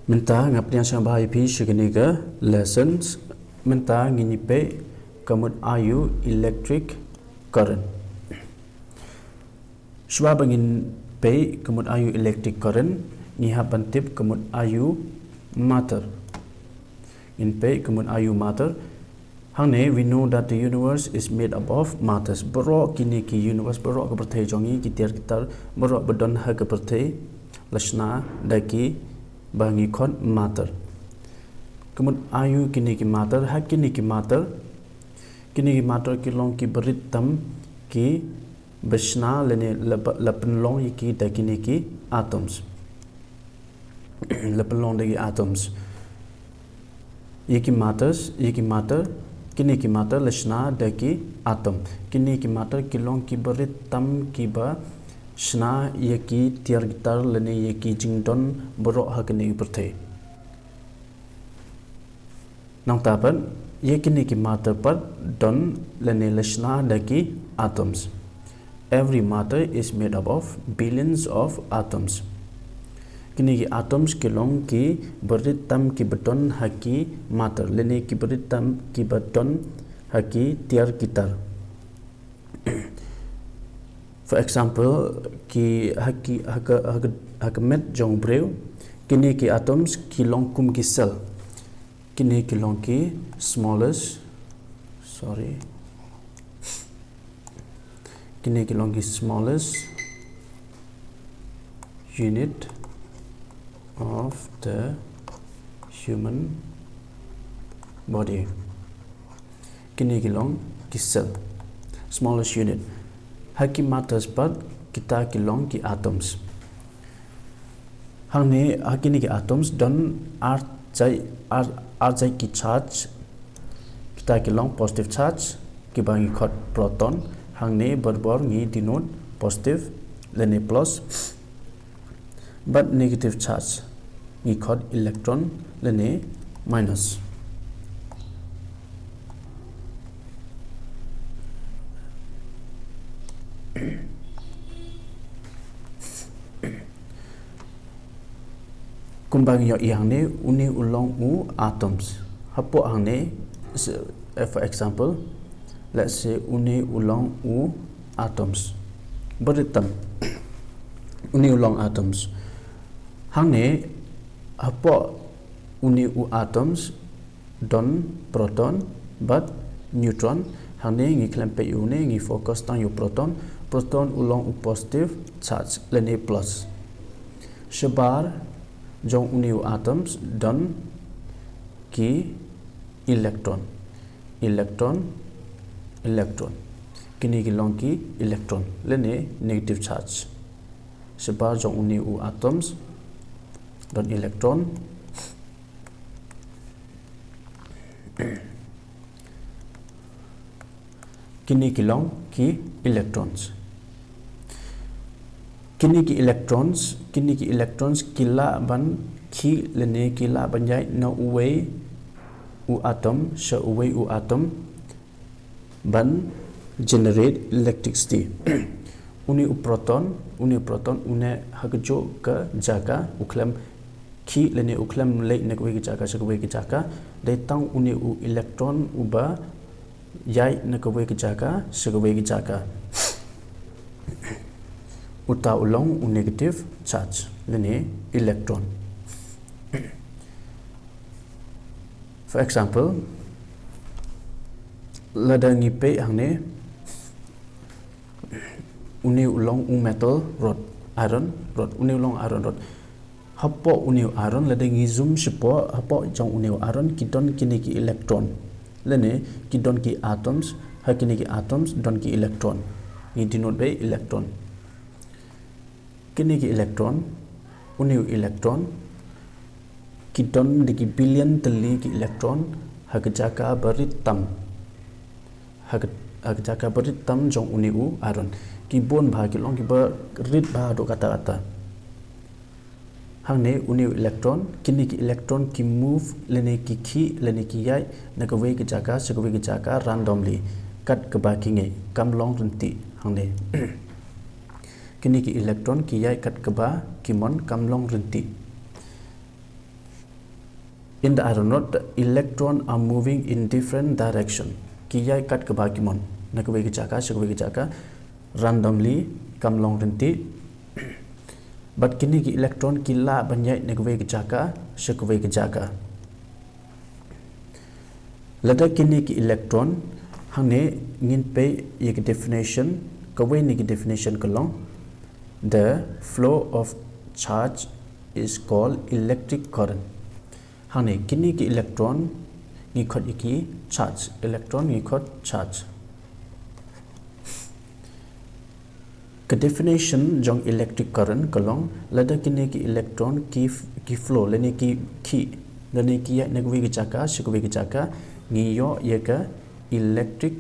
Menta ngapnya sang bahai pi shigniga lessons menta nginipe kamut ayu electric current. Shwa bangin pe kamut ayu electric current ngiha bantip kamut ayu matter. In pe kamut ayu matter hangne we know that the universe is made up of matters. Baro kini ki universe baro ka perthai jongi ki tiar kitar baro badon ha ka perthai lashna daki bangi khon matter. Kamut ayu kini ki matter ha kini ki matter ki long ki berit tam ki bashna lene lapan long ki dakini ki atoms. Lapan long daki atoms. Yeki matter kini ki matter lashna daki atom. Kini ki matter ki long ki berit tam ki ba shna yeki tiar gitar lene yeki jingdon borok hakini berthai. Nang tapan yeki ki matter par don lene lashna daki atoms. Every matter is made up of billions of atoms. Kini ki atoms ki long ki berit tam ki beton haki matter lene ki berit tam ki beton haki tiar gitar. For example, ki hakamet jong breu kini ki atoms ki long kum ki cell. Kini ki long ki smallest unit of the human body. Kini ki long ki cell, smallest unit. Haki matters but kita ki long ki atoms. Hangne hakini ki atoms don arjai ki charge kita ki long positive charge ki bangi khot proton hangne berbor ngi denote positive lene plus but negative charge ngi khot electron lene minus. Kumbang yo ihangne uni ulong u atoms. Hapo hangne for example let's say uni ulong u atoms. Beritam uni ulong atoms. Hangne hapo uni u atoms don proton but neutron hangne ngi klempe uni ngi focus tang yu proton ulong u positive charge lene plus. Shabar jong uni u atoms don ki electron kini ki long ki electron lene negative charge. Shabar jong uni u atoms don electron kini ki long ki electrons. Kini ki electrons kila ban ki lene kila banjai na uwe u atom sha uwe u atom ban generate electricity. uni proton une hagjo ka jaga uklam ki lene uklam le ne ko ki jaga de tang uni u electron uba yai na ko ki jaga uta ulong u negative charge lene electron. For example ladangi pe hangne uni ulong u metal rod iron rod uni ulong iron rod hapo uni iron ladangi zoom sipo hapo jong uni iron kidon kini ki electron lene kidon ki atoms hakini ki atoms don ki electron ni denote by electron. Kini ki electron uni electron kidon diki billion tali ki electron hagjaka beritam jong uni u iron ki bon bha ki long ki berit bha do kata hangne uni electron kini ki electron ki move lene ki lene ki yai nagawe ki jaga randomly kat ke bakinge kam long renti hangne kini ki electron ki yai kat ke ba ki mon kam long renti in the iron rod the electron are moving in different direction ki yai kat ka ba ki mon na ka we ki chaka shak we ki chaka randomly kam long renti but kini ki electron ki la banyai na ka we ki chaka shak we ki chaka lada kini ki electron hane ngin pe ye ki definition ka we ni ki definition ka long the flow of charge is called electric current hane kini ki electron ngi khot ki charge electron ngi khot charge ka definition jong electric current kalong lada kini ki electron ki flow lene ki lene ki ya nagwi ki chaka shikwi ki chaka ngi yo ye ka electric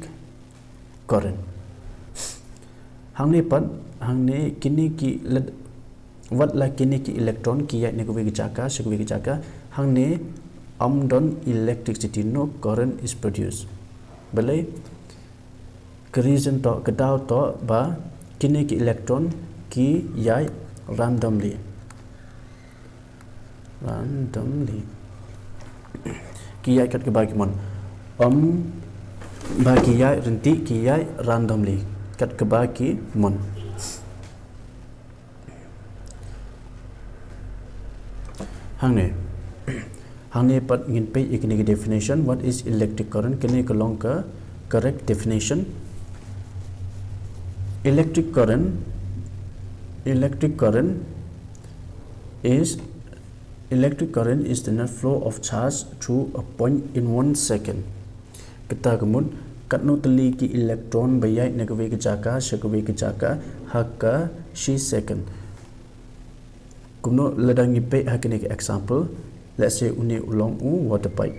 current hangne pat hangne kini ki what la kini ki electron ki ya nagwi ki chaka shikwi ki chaka hangne amdon electricity no current is produced balai ka reason to ka daw to ba kini ki electron ki yai randomly ki yai kat ke ba ki mon ba ki yai renti ki yai randomly kat ke ba ki mon hangne pat ngin pe ikini ki definition what is electric current kini ka long ka correct definition electric current is the net flow of charge through a point in 1 second kita kemun katno tali ki electron bayai nagwe ki chaka shakwe ki chaka hakka shi second kumno ladangi pe hakini ki example let's say uni ulong water pipe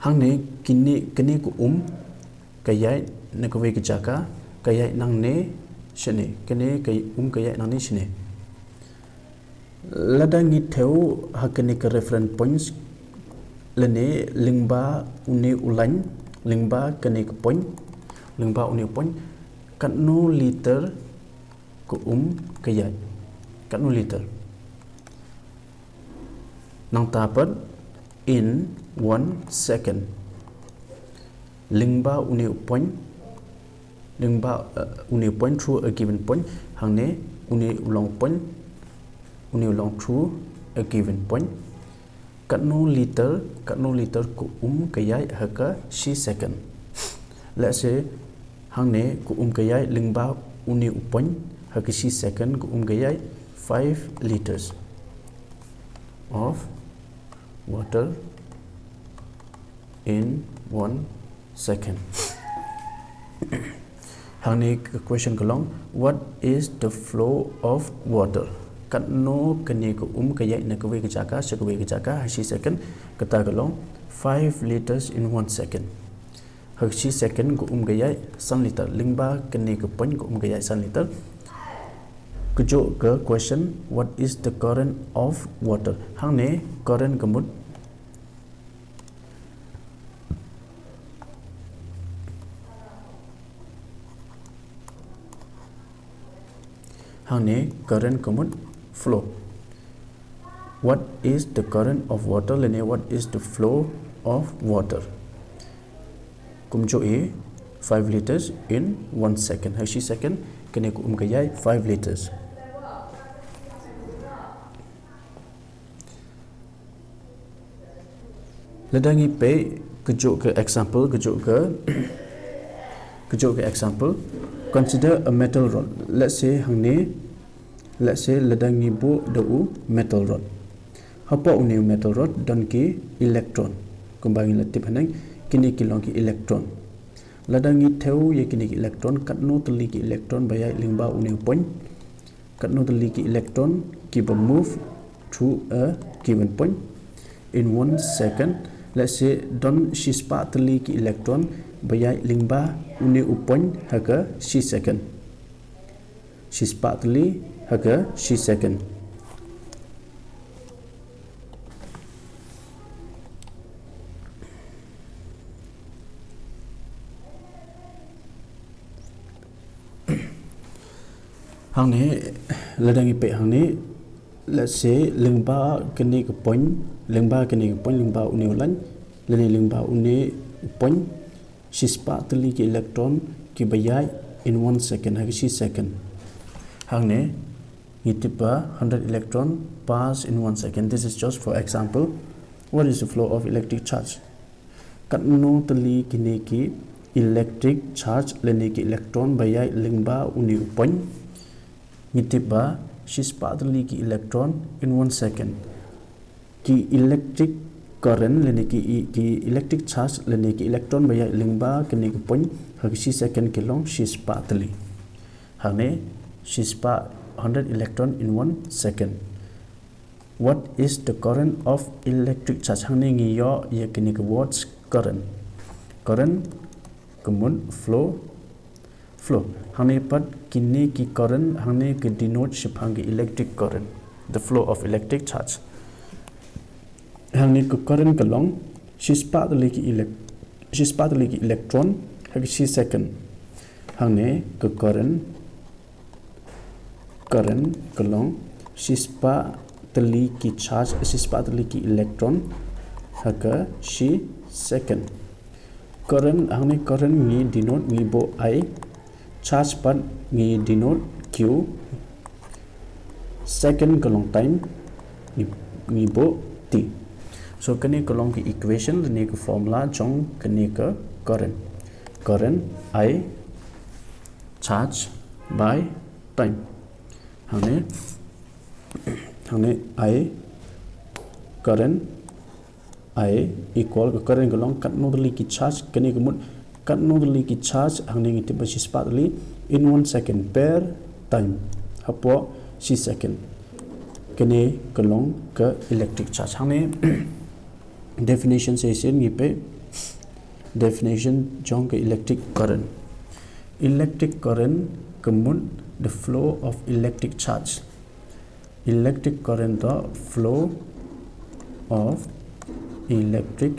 hangne kini ku kayai nakwe ki chaka kayai nangne shene kini kay kayai nangne shene ladangi theu hakini ka reference points lene lingba uni ulan lingba kini ka point lingba uni point katno liter ku kayai katno liter nang tapat in 1 second lingba uni point through a given point hangne uni ulong through a given point katno liter ku kayai haka shi second let's say hangne ku kayai lingba uni point haka shi second ku kayai 5 liters of water in 1 second hangne question kalong what is the flow of water katno kani ko kayai na kwe ki chaka shakwe ki chaka hashi second kata kalong 5 liters in 1 second hashi second ko kayai 1 liter lingba kani ko point ko kayai 1 liter kujo ka question what is the current of water hangne current kamut hangne current kamut flow what is the current of water lene what is the flow of water kumjo e 5 liters in 1 second hashi second kene ko kayai 5 liters ladangi pe kujo ke example consider a metal rod let's say ladangi bu dau metal rod hapa uni metal rod dan ki electron kumbangi latip hanang kini kilong ki electron ladangi theu ye kini ki electron katno tali ki electron bayai lingba uni point katno tali ki electron ki move through a given point in 1 second let's say don shi spa tali ki electron bayai lingba uni point haga shi second shi spa tali haga shi second hang ne ladang ipe hang ne let's say lengba kene ke point lengba uni ulan lene lengba uni point shispa tali ki electron ki bayai in 1 second ha ki second hang ne ngitipa 100 electron pass in 1 second. This is just for example. What is the flow of electric charge? Katno tali kine ki electric charge lene ki electron bayai lengba uni point ngitipa shispa tali ki electron in 1 second ki electric current lene ki electric charge lene ki electron bayai lengba kine ki point ha ki second ke long shispa tali hane shispa 100 electron in 1 second. What is the current of electric charge? Hang ne ngi yo ye kini ke watts current. Current kemun flow. Hang ne pat kini ki current hang ne ke denote ship hang ki electric current. The flow of electric charge. Hang ne ke current ke long shispa tali ki electron ha ki second. Hang ne ke current ke long shispa tali ki charge shispa tali ki electron ha ka second. Current hang ne current ni denote ni bo I charge pat ni denote q second ke long time ni bo t. So kene ke long ki equation ni ke formula jong kene ke current I charge by time hang ne I current I equal ke current ke long katno tali ki charge kene ke mun katno tali ki charge hang ne ngiti ba shispa tali in 1 second per time hapo second kene ke long ke electric charge hang ne definition se sen ngi pe definition jong ke electric current kemun the flow of electric charge. Electric current the flow of electric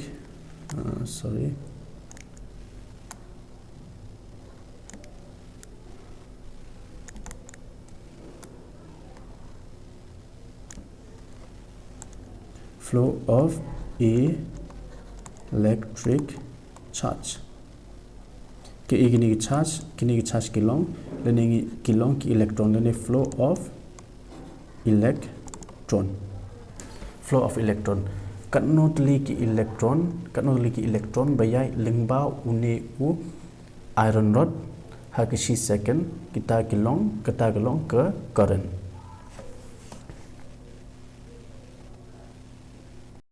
flow of electric charge ke igini charge kini charge kilong lene kilong ki electron lene flow of electron katno tli ki electron bayai lengba une u iron rod ha ki second kita kilong ke current